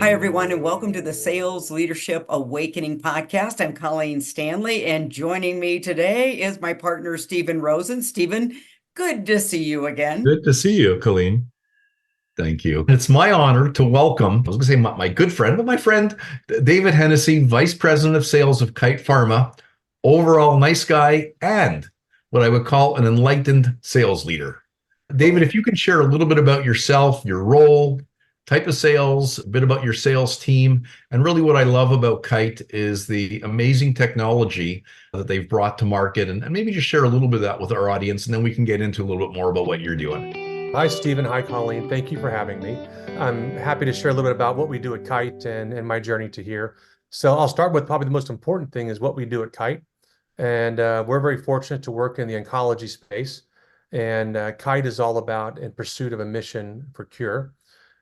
Hi, everyone, and welcome to the Sales Leadership Awakening podcast. I'm Colleen Stanley, and joining me today is my partner, Stephen Rosen. Stephen, good to see you again. Good to see you, Colleen. Thank you. It's my honor to welcome, I was going to say my good friend, but my friend, David Hennessy, Vice President of Sales of Kite Pharma, overall nice guy, and what I would call an enlightened sales leader. David, Oh, if you can share a little bit about yourself, your role, type of sales, a bit about your sales team, and really what I love about Kite is the amazing technology that they've brought to market, and maybe just share a little bit of that with our audience, and then we can get into a little bit more about what you're doing. Hi, Stephen. Hi, Colleen. Thank you for having me. I'm happy to share a little bit about what we do at Kite and my journey to here. So I'll start with probably the most important thing is what we do at Kite. And we're very fortunate to work in the oncology space. And Kite is all about in pursuit of a mission for cure.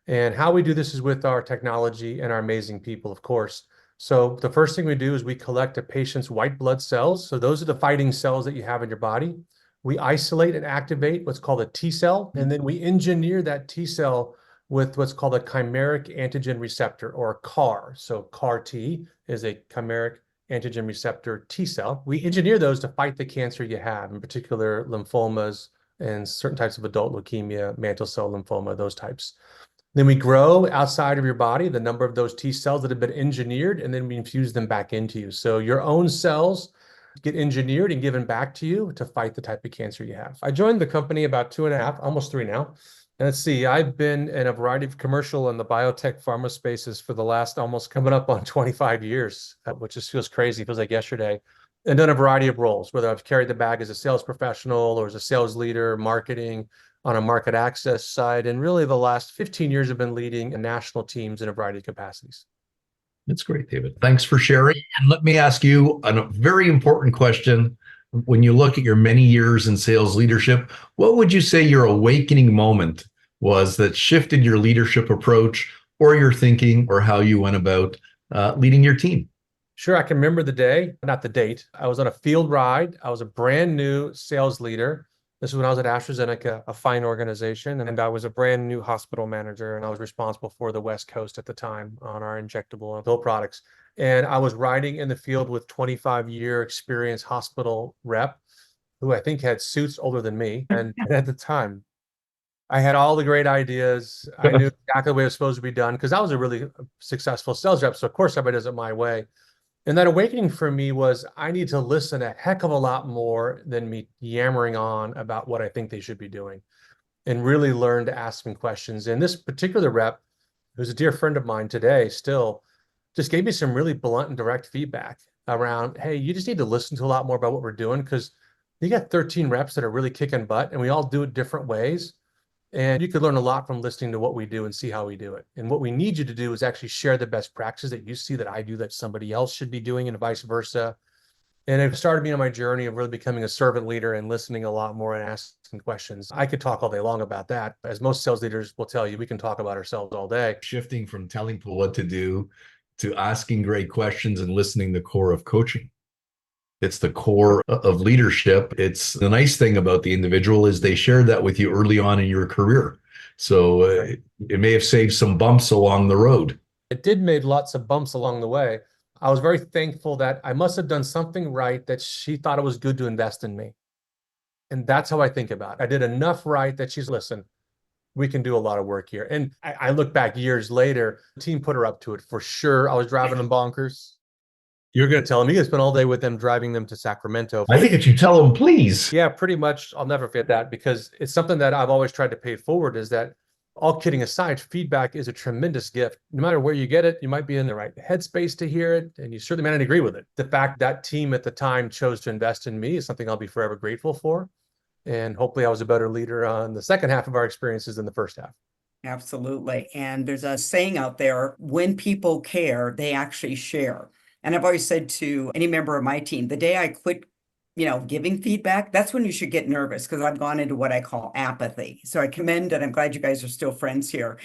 And how we do this is with our technology and our amazing people, of course. So the first thing we do is we collect a patient's white blood cells. So those are the fighting cells that you have in your body. We isolate and activate what's called a T cell, and then we engineer that T cell with what's called a chimeric antigen receptor, or CAR. So CAR T is a chimeric antigen receptor T cell. We engineer those to fight the cancer you have, in particular lymphomas and certain types of adult leukemia, mantle cell lymphoma, those types. Then we grow outside of your body the number of those T cells that have been engineered, and then we infuse them back into you. So your own cells get engineered and given back to you to fight the type of cancer you have. I joined the company about 2.5, almost 3 now. And let's see, I've been in a variety of commercial and the biotech pharma spaces for the last almost coming up on 25 years, which just feels crazy. It feels like yesterday. And done a variety of roles, whether I've carried the bag as a sales professional or as a sales leader, marketing, on a market access side. And really the last 15 years have been leading national teams in a variety of capacities. That's great, David. Thanks for sharing. And let me ask you a very important question. When you look at your many years in sales leadership, what would you say your awakening moment was that shifted your leadership approach or your thinking or how you went about leading your team? Sure, I can remember the day, not the date. I was on a field ride. I was a brand new sales leader. This is when I was at AstraZeneca, a fine organization, and I was a brand new hospital manager, and I was responsible for the West Coast at the time on our injectable and pill products. And I was riding in the field with 25-year experience hospital rep, who I think had suits older than me. And at the time, I had all the great ideas. I knew exactly the way it was supposed to be done because I was a really successful sales rep. So of course, everybody does it my way. And that awakening for me was I need to listen a heck of a lot more than me yammering on about what I think they should be doing and really learn to ask them questions. And this particular rep, who's a dear friend of mine today, still just gave me some really blunt and direct feedback around, hey, you just need to listen to a lot more about what we're doing because you got 13 reps that are really kicking butt and we all do it different ways. And you could learn a lot from listening to what we do and see how we do it. And what we need you to do is actually share the best practices that you see that I do that somebody else should be doing and vice versa. And it started me on my journey of really becoming a servant leader and listening a lot more and asking questions. I could talk all day long about that. As most sales leaders will tell you, we can talk about ourselves all day. Shifting from telling people what to do to asking great questions and listening, the core of coaching. It's the core of leadership. It's the nice thing about the individual is they shared that with you early on in your career. So it may have saved some bumps along the road. It did made lots of bumps along the way. I was very thankful that I must have done something right that she thought it was good to invest in me. And that's how I think about it. I did enough right that she's, listen, we can do a lot of work here. And I look back years later, the team put her up to it for sure. I was driving them bonkers. You're going to tell them you can spend all day with them, driving them to Sacramento. I think that you tell them, please. Yeah, pretty much. I'll never forget that because it's something that I've always tried to pay forward is that all kidding aside, feedback is a tremendous gift. No matter where you get it, you might be in the right headspace to hear it, and you certainly might not agree with it. The fact that team at the time chose to invest in me is something I'll be forever grateful for. And hopefully I was a better leader on the second half of our experiences than the first half. absolutely. And there's a saying out there, when people care, they actually share. And I've always said to any member of my team, the day I quit giving feedback, that's when you should get nervous because I've gone into what I call apathy. So I commend and I'm glad you guys are still friends here.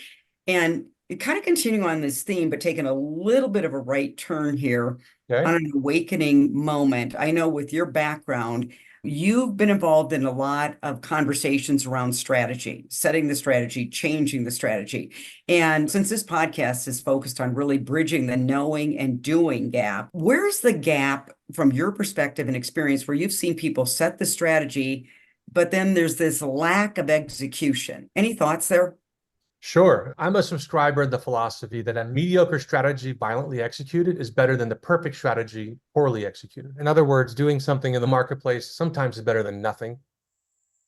And kind of continuing on this theme, but taking a little bit of a right turn here Okay. on an awakening moment. I know with your background, You've been involved in a lot of conversations around strategy, setting the strategy, changing the strategy. And since this podcast is focused on really bridging the knowing and doing gap, where's the gap from your perspective and experience where you've seen people set the strategy, but then there's this lack of execution? Any thoughts there? Sure. I'm a subscriber of the philosophy that a mediocre strategy violently executed is better than the perfect strategy poorly executed. In other words, doing something in the marketplace sometimes is better than nothing.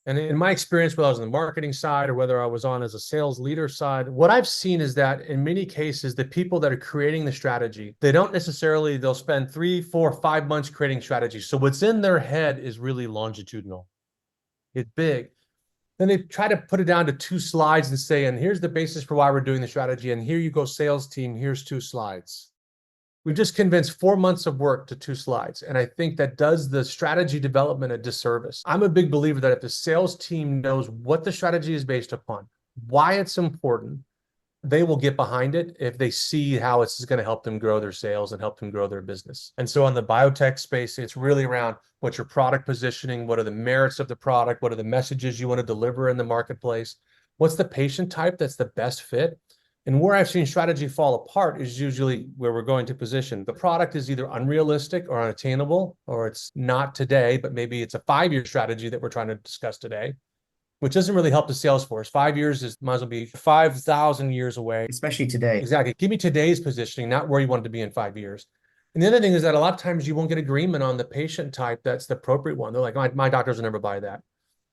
And in my experience, whether I was on the marketing side or whether I was on as a sales leader side, what I've seen is that in many cases, the people that are creating the strategy, they'll spend 3, 4, 5 months creating strategy. So what's in their head is really longitudinal. It's big. Then they try to put it down to 2 slides and say, and here's the basis for why we're doing the strategy. And here you go, sales team, here's 2 slides. We've just condensed 4 months of work to 2 slides. And I think that does the strategy development a disservice. I'm a big believer that if the sales team knows what the strategy is based upon, why it's important, they will get behind it if they see how it's going to help them grow their sales and help them grow their business. And so on the biotech space, it's really around what's your product positioning, what are the merits of the product, what are the messages you want to deliver in the marketplace, what's the patient type that's the best fit. And where I've seen strategy fall apart is usually where we're going to position. The product is either unrealistic or unattainable, or it's not today, but maybe it's a 5-year strategy that we're trying to discuss today, which doesn't really help the sales force. 5 years might as well be 5,000 years away. Especially today. Exactly. Give me today's positioning, not where you want it to be in 5 years. And the other thing is that a lot of times you won't get agreement on the patient type that's the appropriate one. They're like, my doctors will never buy that.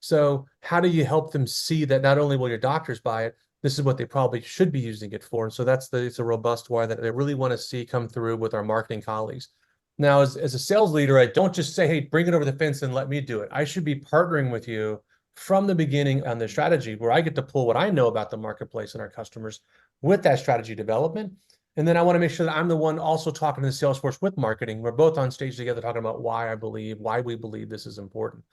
So how do you help them see that not only will your doctors buy it, this is what they probably should be using it for? And so it's a robust way that I really want to see come through with our marketing colleagues. Now, as a sales leader, I don't just say, hey, bring it over the fence and let me do it. I should be partnering with you from the beginning on the strategy, where I get to pull what I know about the marketplace and our customers with that strategy development. And then I want to make sure that I'm the one also talking to the sales force with marketing. We're both on stage together talking about why we believe this is important.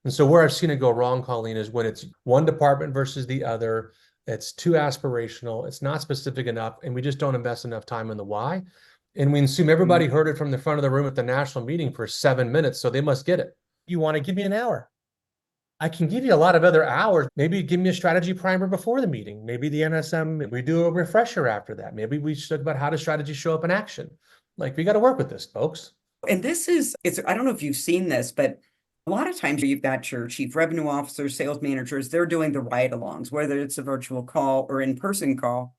And so where I've seen it go wrong, Colleen, is when it's one department versus the other. It's too aspirational. It's not specific enough. And we just don't invest enough time in the why. And we assume everybody heard it from the front of the room at the national meeting for 7 minutes. So they must get it. You want to give me an hour? I can give you a lot of other hours. Maybe give me a strategy primer before the meeting. Maybe the NSM, we do a refresher after that. Maybe we talk about how does strategy show up in action. Like, we got to work with this, folks. And I don't know if you've seen this, but a lot of times you've got your chief revenue officers, sales managers, they're doing the ride-alongs, whether it's a virtual call or in-person call.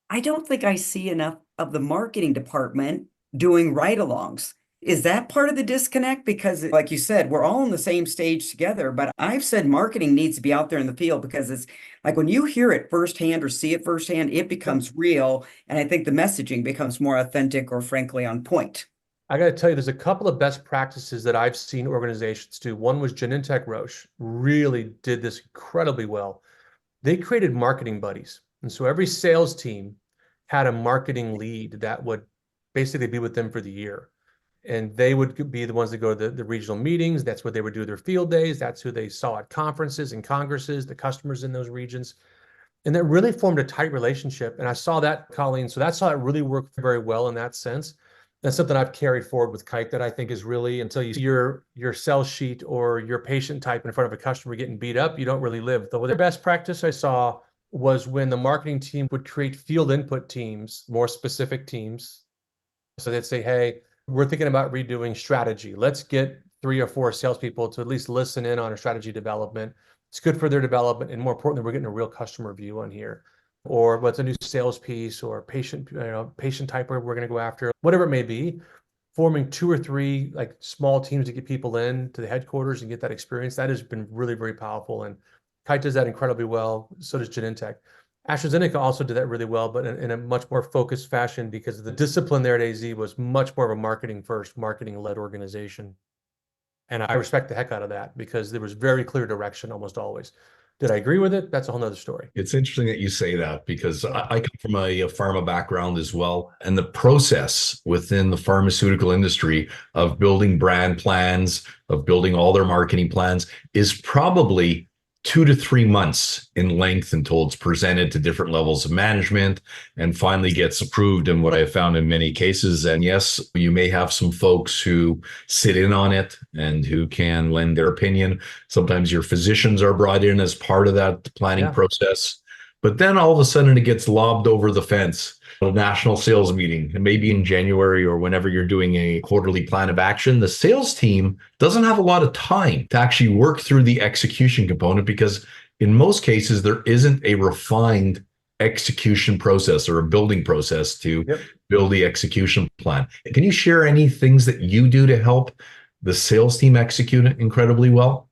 I don't think I see enough of the marketing department doing ride-alongs. Is that part of the disconnect? Because like you said, we're all on the same stage together, but I've said marketing needs to be out there in the field, because it's like when you hear it firsthand or see it firsthand, it becomes real. And I think the messaging becomes more authentic or frankly on point. I got to tell you, there's a couple of best practices that I've seen organizations do. One was Genentech Roche really did this incredibly well. They created marketing buddies. And so every sales team had a marketing lead that would basically be with them for the year. And they would be the ones that go to the regional meetings. That's what they would do their field days. That's who they saw at conferences and congresses, the customers in those regions. And that really formed a tight relationship. And I saw that, Colleen. So that's how it really worked very well in that sense. That's something I've carried forward with Kite that I think is really, until you see your sales sheet or your patient type in front of a customer getting beat up, you don't really live. The best practice I saw was when the marketing team would create field input teams, more specific teams. So they'd say, hey, we're thinking about redoing strategy. Let's get 3 or 4 salespeople to at least listen in on our strategy development. It's good for their development. And more importantly, we're getting a real customer view on here. Or what's a new sales piece or patient type we're going to go after, whatever it may be. Forming 2 or 3 like small teams to get people in to the headquarters and get that experience. That has been really, very powerful. And Kite does that incredibly well. So does Genentech. AstraZeneca also did that really well, but in a much more focused fashion, because the discipline there at AZ was much more of a marketing-led organization. And I respect the heck out of that, because there was very clear direction almost always. Did I agree with it? That's a whole nother story. It's interesting that you say that, because I come from a pharma background as well. And the process within the pharmaceutical industry of building brand plans, of building all their marketing plans, is probably 2 to 3 months in length until it's presented to different levels of management and finally gets approved in what I found in many cases. And yes, you may have some folks who sit in on it and who can lend their opinion. Sometimes your physicians are brought in as part of that planning process. But then all of a sudden it gets lobbed over the fence. A national sales meeting, and maybe in January or whenever you're doing a quarterly plan of action, the sales team doesn't have a lot of time to actually work through the execution component because in most cases there isn't a refined execution process or a building process to build the execution plan. Can you share any things that you do to help the sales team execute it incredibly well?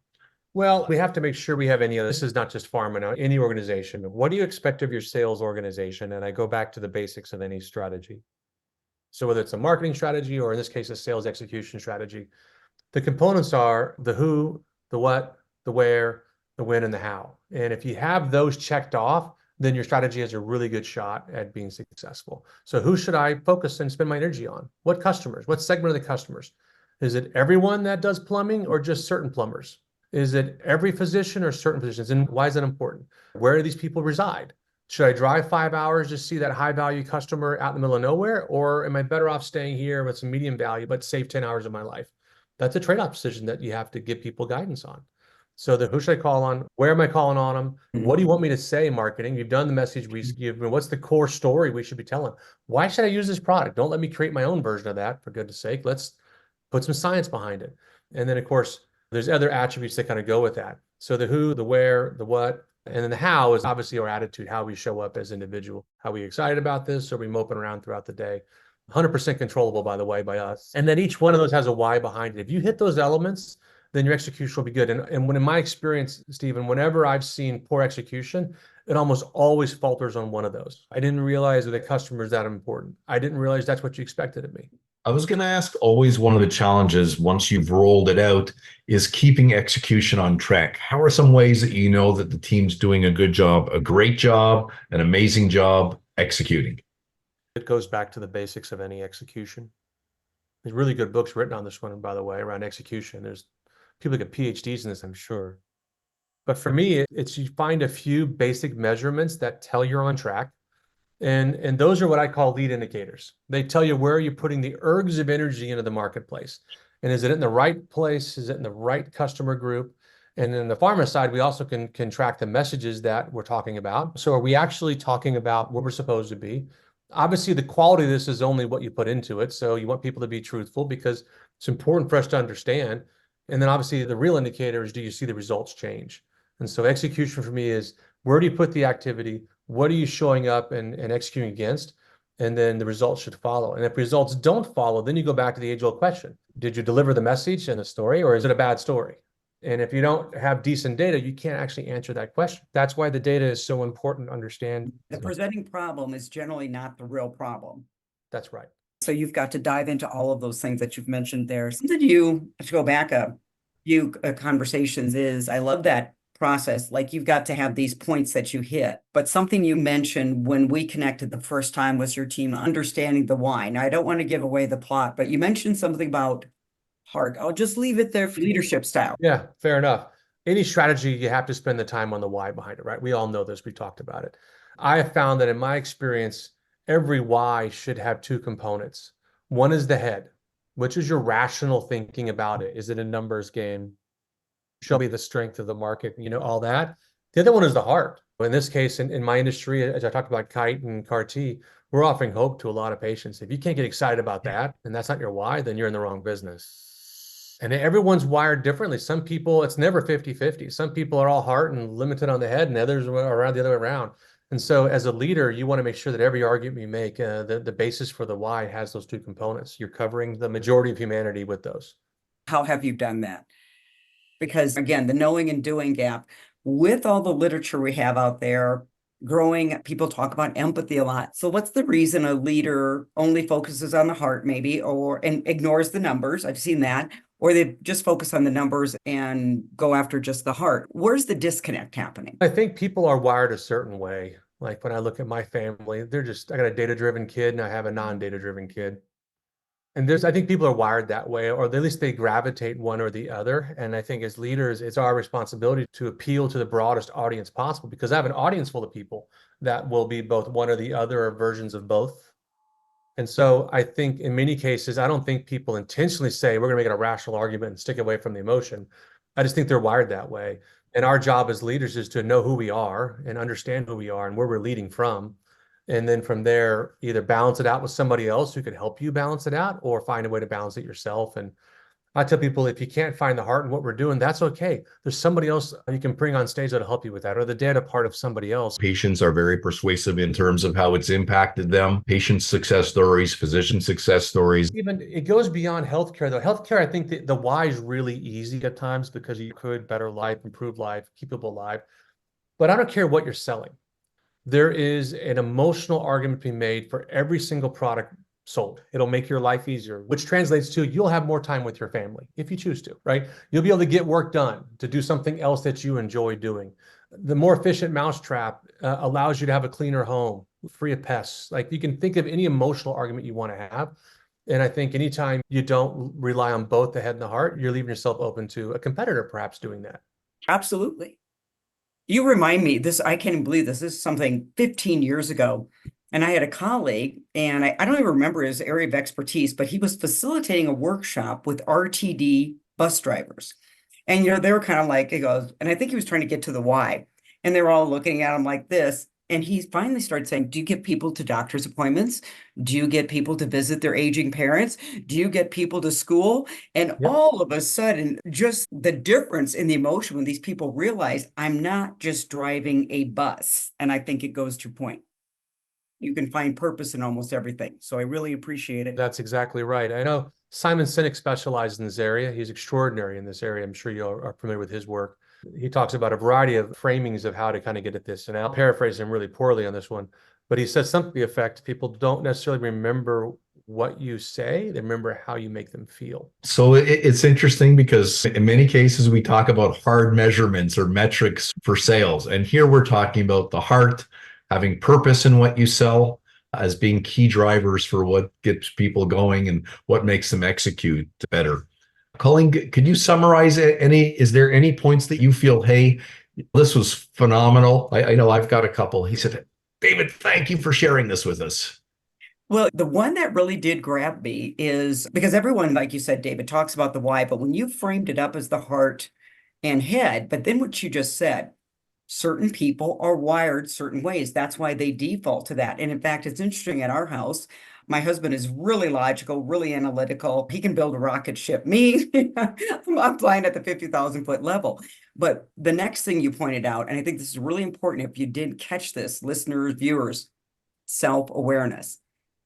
Well, we have to make sure we have this is not just pharma now, any organization. What do you expect of your sales organization? And I go back to the basics of any strategy. So whether it's a marketing strategy or in this case, a sales execution strategy, the components are the who, the what, the where, the when, and the how. And if you have those checked off, then your strategy has a really good shot at being successful. So who should I focus and spend my energy on? What customers? What segment of the customers? Is it everyone that does plumbing or just certain plumbers? Is it every physician or certain physicians? And why is that important? Where do these people reside? Should I drive 5 hours to see that high value customer out in the middle of nowhere? Or am I better off staying here with some medium value, but save 10 hours of my life? That's a trade-off decision that you have to give people guidance on. So who should I call on? Where am I calling on them? What do you want me to say, marketing? You've done the message we give. What's the core story we should be telling? Why should I use this product? Don't let me create my own version of that, for goodness sake. Let's put some science behind it. And then, of course, there's other attributes that kind of go with that. So the who, the where, the what, and then the how is obviously our attitude, how we show up as individual. How we excited about this? Are we moping around throughout the day? 100% controllable, by the way, by us. And then each one of those has a why behind it. If you hit those elements, then your execution will be good. And when in my experience, Stephen, whenever I've seen poor execution, it almost always falters on one of those. I didn't realize that the customer is that important. I didn't realize that's what you expected of me. I was going to ask, always one of the challenges once you've rolled it out is keeping execution on track. How are some ways that you know that the team's doing a good job, a great job, an amazing job executing? It goes back to the basics of any execution. There's really good books written on this one, by the way, around execution. There's people get PhDs in this, I'm sure. But for me, it's you find a few basic measurements that tell you're on track. And those are what I call lead indicators. They tell you where you're putting the ergs of energy into the marketplace. And is it in the right place? Is it in the right customer group? And in the pharma side, we also can track the messages that we're talking about. So are we actually talking about what we're supposed to be? Obviously, the quality of this is only what you put into it. So you want people to be truthful because it's important for us to understand. And then obviously the real indicator is, do you see the results change? And so execution for me is, where do you put the activity? What are you showing up and executing against? And then the results should follow. And if results don't follow, then you go back to the age-old question. Did you deliver the message and the story, or is it a bad story? And if you don't have decent data, you can't actually answer that question. That's why the data is so important to understand. The presenting problem is generally not the real problem. That's right. So you've got to dive into all of those things that you've mentioned there. Something you have to go back a few conversations is, I love that process. Like, you've got to have these points that you hit. But something you mentioned when we connected the first time was your team understanding the why. Now, I don't want to give away the plot, but you mentioned something about heart. I'll just leave it there for leadership style. Yeah, fair enough. Any strategy, you have to spend the time on the why behind it, right? We all know this. We talked about it. I have found that in my experience, every why should have two components. One is the head, which is your rational thinking about it. Is it a numbers game? Show me the strength of the market, all that. The other one is the heart. In this case, in my industry, as I talked about Kite and CAR-T, we're offering hope to a lot of patients. If you can't get excited about that, and that's not your why, then you're in the wrong business. And everyone's wired differently. Some people, it's never 50-50. Some people are all heart and limited on the head, and others are around the other way around. And so as a leader, you want to make sure that every argument you make, the basis for the why has those two components. You're covering the majority of humanity with those. How have you done that? Because again, the knowing and doing gap, with all the literature we have out there, growing, people talk about empathy a lot. So what's the reason a leader only focuses on the heart maybe, and ignores the numbers? I've seen that. Or they just focus on the numbers and go after just the heart. Where's the disconnect happening? I think people are wired a certain way. Like when I look at my family, I got a data-driven kid and I have a non-data-driven kid. And I think people are wired that way, or at least they gravitate one or the other. And I think as leaders, it's our responsibility to appeal to the broadest audience possible, because I have an audience full of people that will be both one or the other, or versions of both. And so I think in many cases, I don't think people intentionally say, we're going to make it a rational argument and stick away from the emotion. I just think they're wired that way. And our job as leaders is to know who we are and understand who we are and where we're leading from. And then from there, either balance it out with somebody else who can help you balance it out, or find a way to balance it yourself. And I tell people, if you can't find the heart in what we're doing, that's okay. There's somebody else you can bring on stage that'll help you with that, or the data part of somebody else. Patients are very persuasive in terms of how it's impacted them. Patient success stories, physician success stories. Even it goes beyond healthcare, though. Healthcare, I think the why is really easy at times, because you could better life, improve life, keep people alive. But I don't care what you're selling. There is an emotional argument to be made for every single product sold. It'll make your life easier, which translates to you'll have more time with your family if you choose to, right? You'll be able to get work done, to do something else that you enjoy doing. The more efficient mousetrap allows you to have a cleaner home, free of pests. Like, you can think of any emotional argument you want to have. And I think anytime you don't rely on both the head and the heart, you're leaving yourself open to a competitor perhaps doing that. Absolutely. You remind me, I can't even believe this. This is something 15 years ago. And I had a colleague, and I don't even remember his area of expertise, but he was facilitating a workshop with RTD bus drivers. And, they were kind of like, he goes, and I think he was trying to get to the why. And they were all looking at him like this. And he finally started saying, do you get people to doctor's appointments? Do you get people to visit their aging parents? Do you get people to school? And Yep. all of a sudden, just the difference in the emotion when these people realize I'm not just driving a bus. And I think it goes to your point. You can find purpose in almost everything. So I really appreciate it. That's exactly right. I know Simon Sinek specializes in this area. He's extraordinary in this area. I'm sure you are familiar with his work. He talks about a variety of framings of how to kind of get at this. And I'll paraphrase him really poorly on this one, but he says something to the effect, people don't necessarily remember what you say, they remember how you make them feel. So it's interesting because in many cases we talk about hard measurements or metrics for sales. And here we're talking about the heart, having purpose in what you sell as being key drivers for what gets people going and what makes them execute better. Colleen, could you summarize is there any points that you feel, hey, this was phenomenal? I know I've got a couple. He said, David, thank you for sharing this with us. Well, the one that really did grab me is because everyone, like you said, David, talks about the why, but when you framed it up as the heart and head, but then what you just said, certain people are wired certain ways. That's why they default to that. And in fact, it's interesting at our house, my husband is really logical, really analytical. He can build a rocket ship. Me, I'm flying at the 50,000 foot level. But the next thing you pointed out, and I think this is really important if you didn't catch this, listeners, viewers, self-awareness.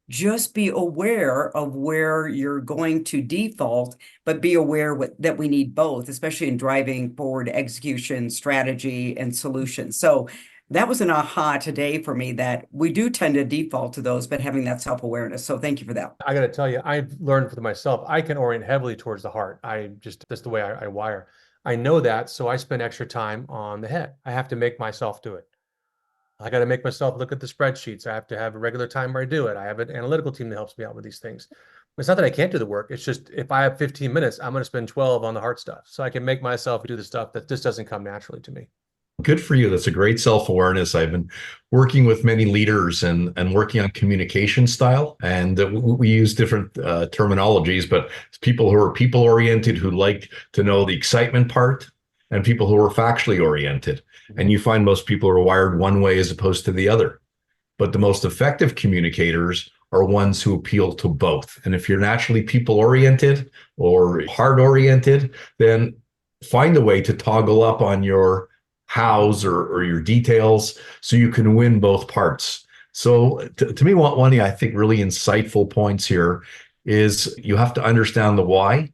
Just be aware of where you're going to default, but be aware that we need both, especially in driving forward execution, strategy, and solutions. So that was an aha today for me, that we do tend to default to those, but having that self-awareness. So thank you for that. I got to tell you, I've learned for myself, I can orient heavily towards the heart. That's the way I wire. I know that, so I spend extra time on the head. I have to make myself do it. I got to make myself look at the spreadsheets. I have to have a regular time where I do it. I have an analytical team that helps me out with these things. It's not that I can't do the work. It's just if I have 15 minutes, I'm going to spend 12 on the hard stuff. So I can make myself do the stuff that just doesn't come naturally to me. Good for you. That's a great self-awareness. I've been working with many leaders and working on communication style. And we use different terminologies, but people who are people-oriented, who like to know the excitement part, and people who are factually oriented. And you find most people are wired one way as opposed to the other. But the most effective communicators are ones who appeal to both. And if you're naturally people-oriented or heart-oriented, then find a way to toggle up on your hows or your details so you can win both parts. So to me, one of the, I think, really insightful points here is you have to understand the why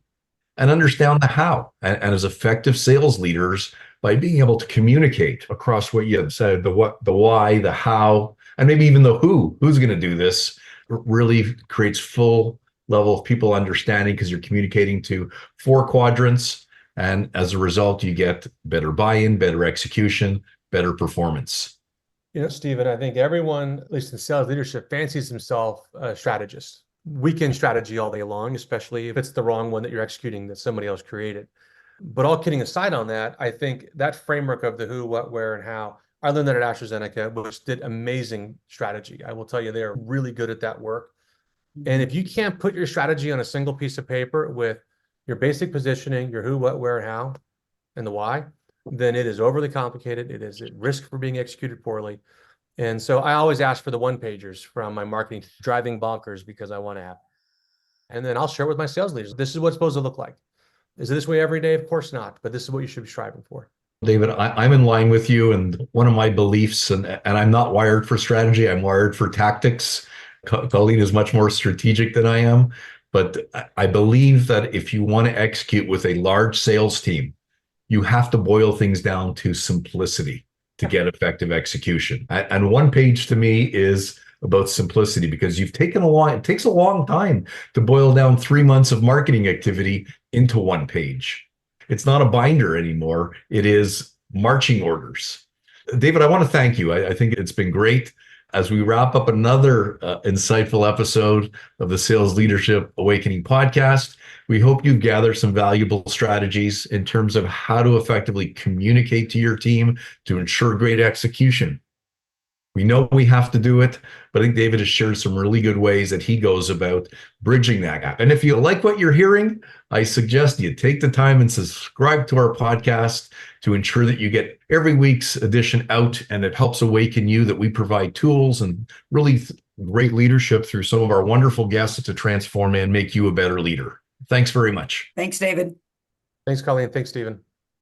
and understand the how. And as effective sales leaders, by being able to communicate across what you have said, the what, the why, the how, and maybe even the who's going to do this, really creates full level of people understanding, because you're communicating to 4 quadrants. And as a result, you get better buy-in, better execution, better performance. Stephen, I think everyone, at least in sales leadership, fancies himself a strategist. weekend strategy all day long, especially if it's the wrong one that you're executing that somebody else created. But all kidding aside on that, I think that framework of the who, what, where, and how, I learned that at AstraZeneca, which did amazing strategy. I will tell you, they are really good at that work. And if you can't put your strategy on a single piece of paper with your basic positioning, your who, what, where, and how, and the why, then it is overly complicated. It is at risk for being executed poorly. And so I always ask for the one pagers from my marketing, driving bonkers because I want to have. And then I'll share with my sales leaders. This is what it's supposed to look like. Is it this way every day? Of course not. But this is what you should be striving for. David, I'm in line with you. And one of my beliefs, and I'm not wired for strategy, I'm wired for tactics. Colleen is much more strategic than I am. But I believe that if you want to execute with a large sales team, you have to boil things down to simplicity to get effective execution. And one page to me is about simplicity, because it takes a long time to boil down 3 months of marketing activity into one page. It's not a binder anymore. It is marching orders. David, I want to thank you. I think it's been great. As we wrap up another insightful episode of the Sales Leadership Awakening podcast, we hope you gather some valuable strategies in terms of how to effectively communicate to your team to ensure great execution. We know we have to do it, but I think David has shared some really good ways that he goes about bridging that gap. And if you like what you're hearing, I suggest you take the time and subscribe to our podcast to ensure that you get every week's edition out, and it helps awaken you that we provide tools and really great leadership through some of our wonderful guests to transform and make you a better leader. Thanks very much. Thanks, David. Thanks, Colleen. Thanks, Stephen.